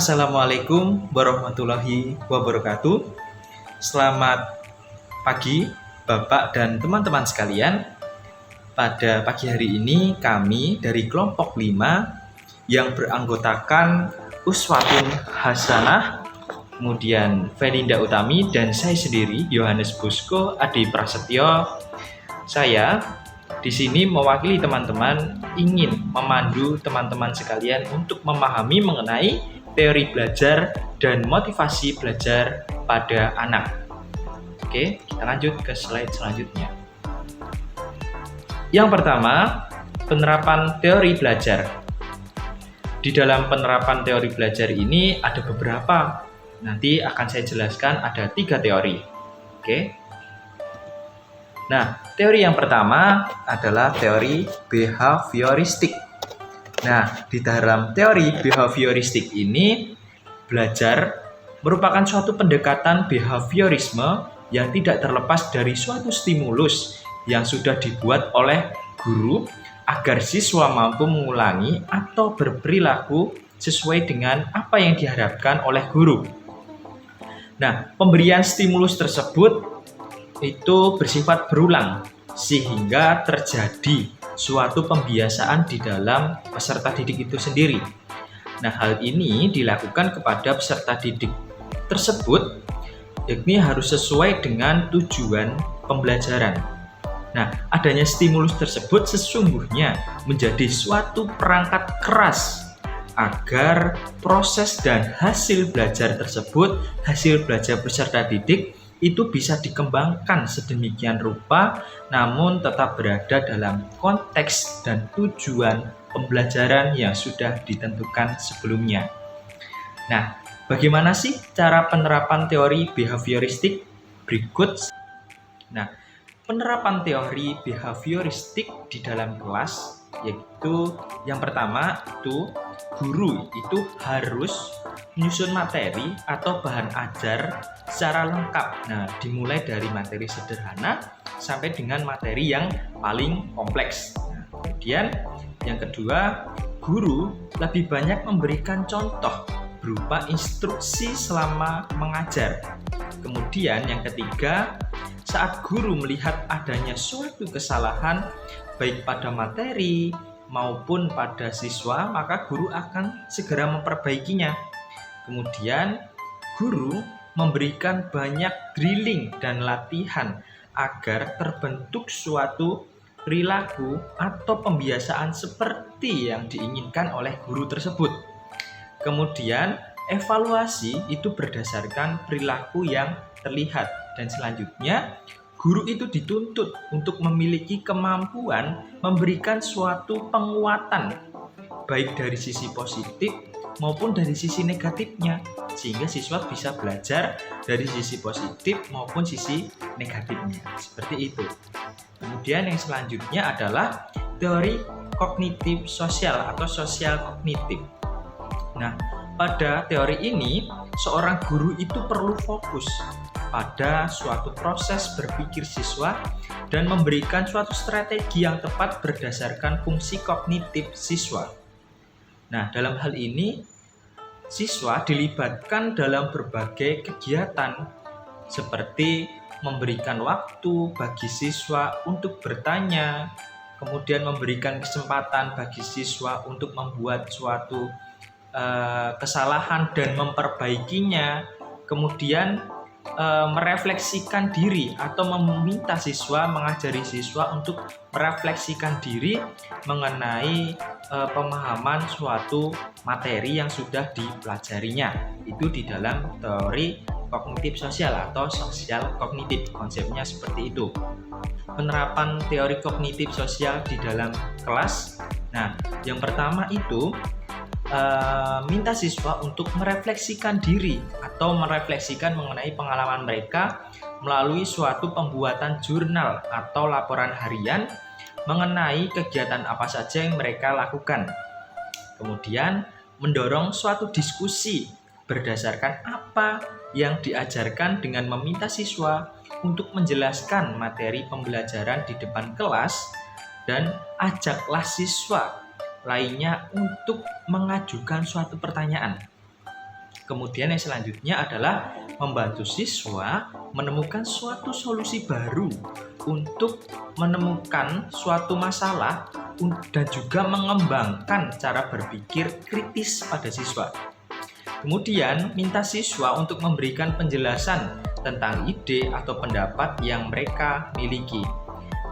Assalamualaikum warahmatullahi wabarakatuh. Selamat pagi Bapak dan teman-teman sekalian. Pada pagi hari ini kami dari kelompok 5 yang beranggotakan Uswatun Hasanah, kemudian Felinda Utami dan saya sendiri Yohanes Bosko Adi Prasetyo. Saya di sini mewakili teman-teman ingin memandu teman-teman sekalian untuk memahami mengenai teori belajar dan motivasi belajar pada anak. Oke, kita lanjut ke slide selanjutnya. Yang pertama, penerapan teori belajar. Di dalam penerapan teori belajar ini ada beberapa. Nanti akan saya jelaskan ada 3 teori. Oke. Nah, teori yang pertama adalah teori behavioristik. Nah, di dalam teori behavioristik ini, belajar merupakan suatu pendekatan behaviorisme yang tidak terlepas dari suatu stimulus yang sudah dibuat oleh guru agar siswa mampu mengulangi atau berperilaku sesuai dengan apa yang diharapkan oleh guru. Nah, pemberian stimulus tersebut itu bersifat berulang sehingga terjadi suatu pembiasaan di dalam peserta didik itu sendiri. Nah, hal ini dilakukan kepada peserta didik tersebut, yakni harus sesuai dengan tujuan pembelajaran. Nah, adanya stimulus tersebut sesungguhnya menjadi suatu perangkat keras agar proses dan hasil belajar tersebut, hasil belajar peserta didik itu bisa dikembangkan sedemikian rupa, namun tetap berada dalam konteks dan tujuan pembelajaran yang sudah ditentukan sebelumnya. Nah, bagaimana sih cara penerapan teori behavioristik? Berikut. Nah, penerapan teori behavioristik di dalam kelas yaitu yang pertama itu guru itu harus menyusun materi atau bahan ajar secara lengkap. Nah, dimulai dari materi sederhana sampai dengan materi yang paling kompleks. Nah, kemudian yang kedua, guru lebih banyak memberikan contoh berupa instruksi selama mengajar. Kemudian yang ketiga, saat guru melihat adanya suatu kesalahan baik pada materi maupun pada siswa, maka guru akan segera memperbaikinya. Kemudian guru memberikan banyak drilling dan latihan agar terbentuk suatu perilaku atau pembiasaan seperti yang diinginkan oleh guru tersebut. Kemudian evaluasi itu berdasarkan perilaku yang terlihat, dan selanjutnya guru itu dituntut untuk memiliki kemampuan memberikan suatu penguatan baik dari sisi positif maupun dari sisi negatifnya, sehingga siswa bisa belajar dari sisi positif maupun sisi negatifnya. Seperti itu. Kemudian yang selanjutnya adalah teori kognitif sosial atau sosial kognitif. Nah, pada teori ini seorang guru itu perlu fokus pada suatu proses berpikir siswa dan memberikan suatu strategi yang tepat berdasarkan fungsi kognitif siswa. Nah, dalam hal ini siswa dilibatkan dalam berbagai kegiatan seperti memberikan waktu bagi siswa untuk bertanya, kemudian memberikan kesempatan bagi siswa untuk membuat suatu kesalahan dan memperbaikinya, kemudian merefleksikan diri atau meminta siswa, mengajari siswa untuk merefleksikan diri mengenai pemahaman suatu materi yang sudah dipelajarinya. Itu di dalam teori kognitif sosial atau sosial kognitif, konsepnya seperti itu. Penerapan teori kognitif sosial di dalam kelas. Nah, yang pertama itu minta siswa untuk merefleksikan diri atau merefleksikan mengenai pengalaman mereka melalui suatu pembuatan jurnal atau laporan harian mengenai kegiatan apa saja yang mereka lakukan. Kemudian mendorong suatu diskusi berdasarkan apa yang diajarkan dengan meminta siswa untuk menjelaskan materi pembelajaran di depan kelas, dan ajaklah siswa lainnya untuk mengajukan suatu pertanyaan. Kemudian yang selanjutnya adalah membantu siswa menemukan suatu solusi baru untuk menemukan suatu masalah dan juga mengembangkan cara berpikir kritis pada siswa. Kemudian, minta siswa untuk memberikan penjelasan tentang ide atau pendapat yang mereka miliki.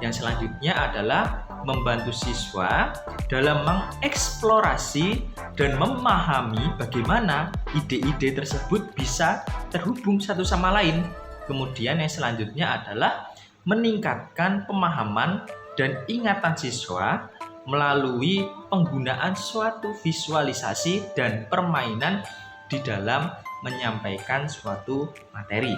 Yang selanjutnya adalah membantu siswa dalam mengeksplorasi dan memahami bagaimana ide-ide tersebut bisa terhubung satu sama lain. Kemudian yang selanjutnya adalah meningkatkan pemahaman dan ingatan siswa melalui penggunaan suatu visualisasi dan permainan di dalam menyampaikan suatu materi.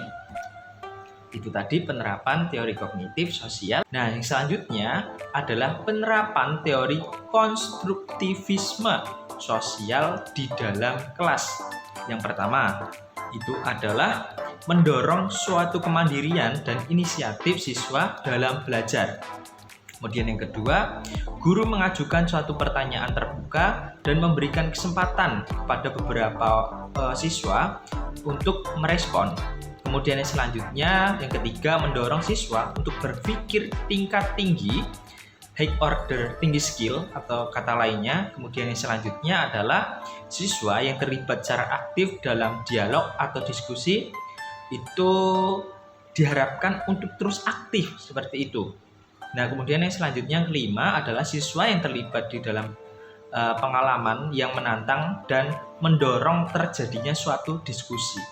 Itu tadi penerapan teori kognitif sosial. Nah, yang selanjutnya adalah penerapan teori konstruktivisme sosial di dalam kelas. Yang pertama, itu adalah mendorong suatu kemandirian dan inisiatif siswa dalam belajar. Kemudian yang kedua, guru mengajukan suatu pertanyaan terbuka dan memberikan kesempatan kepada beberapa siswa untuk merespon. Kemudian yang selanjutnya, yang ketiga, mendorong siswa untuk berpikir tingkat tinggi, high order tinggi skill atau kata lainnya. Kemudian yang selanjutnya adalah siswa yang terlibat secara aktif dalam dialog atau diskusi itu diharapkan untuk terus aktif seperti itu. Nah, kemudian yang selanjutnya yang kelima adalah siswa yang terlibat di dalam pengalaman yang menantang dan mendorong terjadinya suatu diskusi.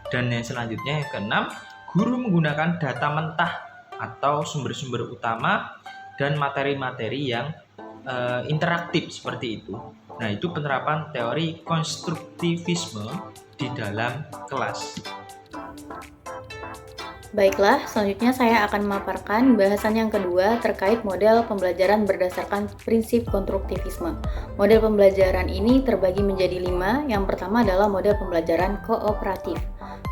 Dan yang selanjutnya yang keenam, guru menggunakan data mentah atau sumber-sumber utama dan materi-materi yang interaktif seperti itu. Nah, itu penerapan teori konstruktivisme di dalam kelas. Baiklah, selanjutnya saya akan memaparkan bahasan yang kedua terkait model pembelajaran berdasarkan prinsip konstruktivisme. Model pembelajaran ini terbagi menjadi 5. Yang pertama adalah model pembelajaran kooperatif.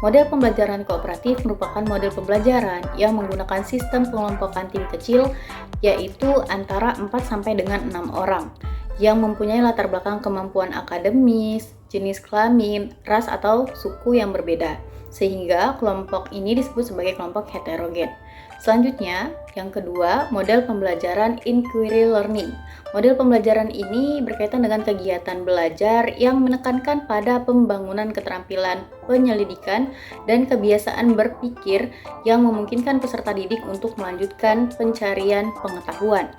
Model pembelajaran kooperatif merupakan model pembelajaran yang menggunakan sistem pengelompokan tim kecil, yaitu antara 4 sampai dengan 6 orang, yang mempunyai latar belakang kemampuan akademis, jenis kelamin, ras atau suku yang berbeda, sehingga kelompok ini disebut sebagai kelompok heterogen. Selanjutnya, yang kedua, model pembelajaran inquiry learning. Model pembelajaran ini berkaitan dengan kegiatan belajar yang menekankan pada pembangunan keterampilan penyelidikan dan kebiasaan berpikir yang memungkinkan peserta didik untuk melanjutkan pencarian pengetahuan.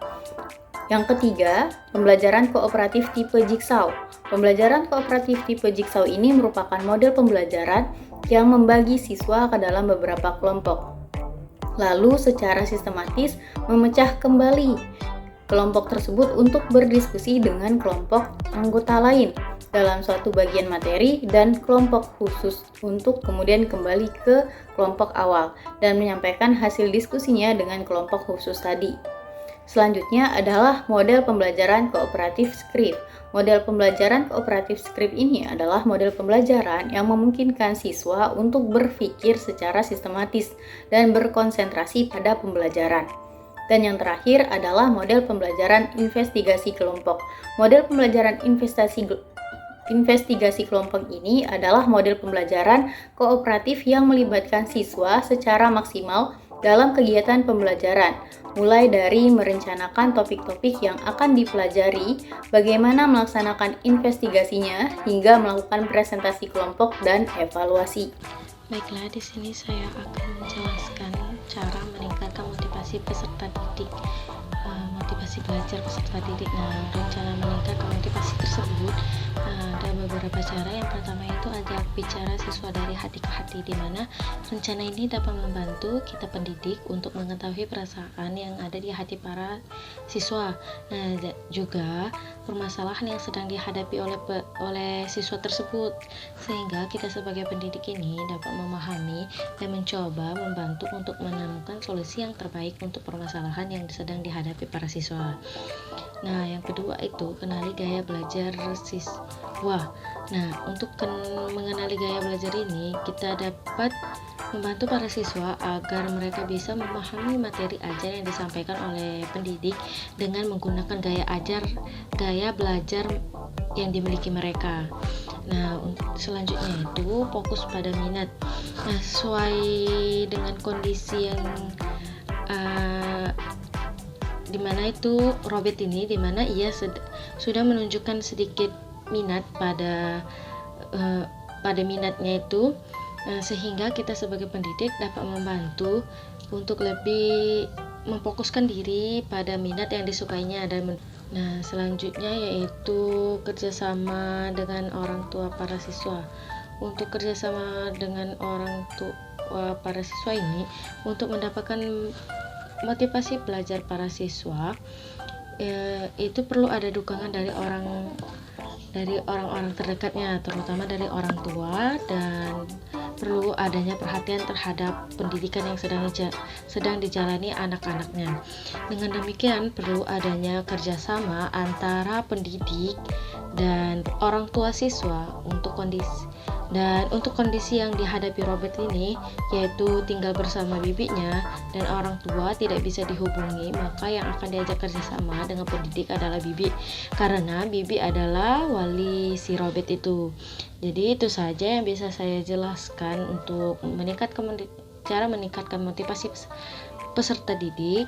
Yang ketiga, pembelajaran kooperatif tipe jigsaw. Pembelajaran kooperatif tipe jigsaw ini merupakan model pembelajaran yang membagi siswa ke dalam beberapa kelompok, lalu secara sistematis memecah kembali kelompok tersebut untuk berdiskusi dengan kelompok anggota lain dalam suatu bagian materi dan kelompok khusus untuk kemudian kembali ke kelompok awal dan menyampaikan hasil diskusinya dengan kelompok khusus tadi. Selanjutnya adalah model pembelajaran kooperatif script. Model pembelajaran kooperatif script ini adalah model pembelajaran yang memungkinkan siswa untuk berpikir secara sistematis dan berkonsentrasi pada pembelajaran. Dan yang terakhir adalah model pembelajaran investigasi kelompok. Model pembelajaran investigasi kelompok ini adalah model pembelajaran kooperatif yang melibatkan siswa secara maksimal dalam kegiatan pembelajaran, mulai dari merencanakan topik-topik yang akan dipelajari, bagaimana melaksanakan investigasinya, hingga melakukan presentasi kelompok dan evaluasi. Baiklah, di sini saya akan menjelaskan cara meningkatkan motivasi peserta didik, motivasi belajar peserta didik. Nah, rencana meningkatkan motivasi tersebut ada beberapa cara. Yang pertama itu ajak bicara siswa dari hati ke hati, di mana rencana ini dapat membantu kita pendidik untuk mengetahui perasaan yang ada di hati para siswa. Nah, juga permasalahan yang sedang dihadapi oleh siswa tersebut, sehingga kita sebagai pendidik ini dapat memahami dan mencoba membantu untuk menemukan solusi yang terbaik untuk permasalahan yang sedang dihadapi para siswa. Nah, yang kedua itu kenali gaya belajar siswa. Nah, untuk mengenali gaya belajar ini, kita dapat membantu para siswa agar mereka bisa memahami materi ajar yang disampaikan oleh pendidik dengan menggunakan gaya belajar yang dimiliki mereka. Nah, untuk selanjutnya itu fokus pada minat. Nah, sesuai dengan kondisi yang dimana itu Robert ini, dimana ia sudah menunjukkan sedikit minat pada minatnya itu, sehingga kita sebagai pendidik dapat membantu untuk lebih memfokuskan diri pada minat yang disukainya. Nah, selanjutnya yaitu kerjasama dengan orang tua para siswa. Untuk kerjasama dengan orang tua para siswa ini, untuk mendapatkan motivasi belajar para siswa, itu perlu ada dukungan dari orang-orang terdekatnya, terutama dari orang tua, dan perlu adanya perhatian terhadap pendidikan yang sedang dijalani anak-anaknya. Dengan demikian, perlu adanya kerjasama antara pendidik dan orang tua siswa untuk kondisi yang dihadapi Robert ini, yaitu tinggal bersama bibinya dan orang tua tidak bisa dihubungi, maka yang akan diajak kerjasama dengan pendidik adalah bibi, karena bibi adalah wali si Robert itu. Jadi itu saja yang bisa saya jelaskan untuk cara meningkatkan motivasi peserta didik